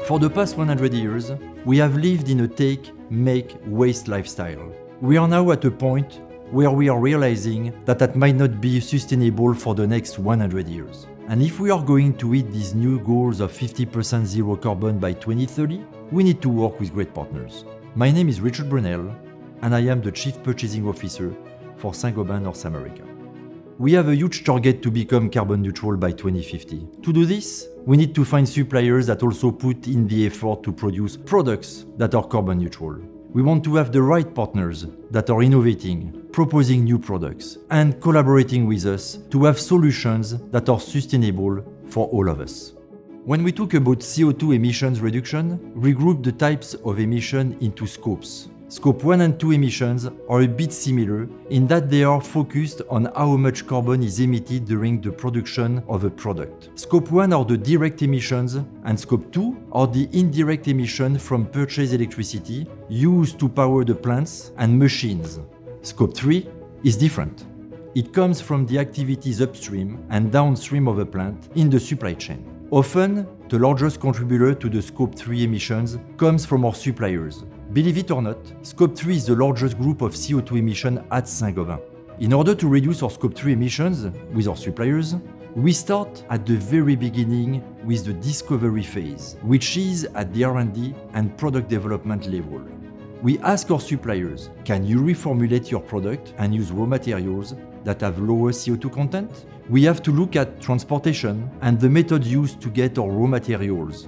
For the past 100 years, we have lived in a take, make, waste lifestyle. We are now at a point where we are realizing that might not be sustainable for the next 100 years. And if we are going to hit these new goals of 50% zero carbon by 2030, we need to work with great partners. My name is Richard Brunel, and I am the Chief Purchasing Officer for Saint-Gobain North America. We have a huge target to become carbon neutral by 2050. To do this, we need to find suppliers that also put in the effort to produce products that are carbon neutral. We want to have the right partners that are innovating, proposing new products, and collaborating with us to have solutions that are sustainable for all of us. When we talk about CO2 emissions reduction, we group the types of emission into scopes. Scope 1 and 2 emissions are a bit similar in that they are focused on how much carbon is emitted during the production of a product. Scope 1 are the direct emissions, and Scope 2 are the indirect emissions from purchased electricity used to power the plants and machines. Scope 3 is different. It comes from the activities upstream and downstream of a plant in the supply chain. Often, the largest contributor to the Scope 3 emissions comes from our suppliers. Believe it or not, Scope 3 is the largest group of CO2 emission at Saint-Gobain. In order to reduce our Scope 3 emissions with our suppliers, we start at the very beginning with the discovery phase, which is at the R&D and product development level. We ask our suppliers, can you reformulate your product and use raw materials that have lower CO2 content? We have to look at transportation and the method used to get our raw materials.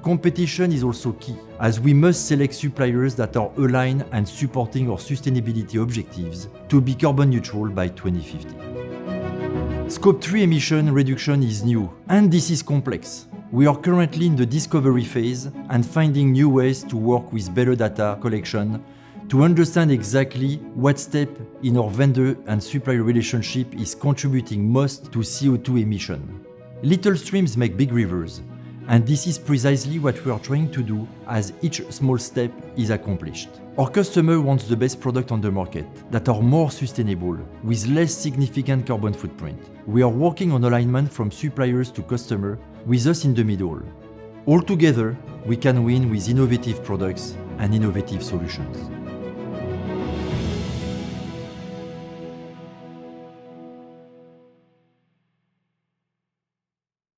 Competition is also key, as we must select suppliers that are aligned and supporting our sustainability objectives to be carbon neutral by 2050. Scope 3 emission reduction is new, and this is complex. We are currently in the discovery phase and finding new ways to work with better data collection to understand exactly what step in our vendor and supplier relationship is contributing most to CO2 emission. Little streams make big rivers, and this is precisely what we are trying to do as each small step is accomplished. Our customer wants the best product on the market that are more sustainable, with less significant carbon footprint. We are working on alignment from suppliers to customer, with us in the middle. All together, we can win with innovative products and innovative solutions.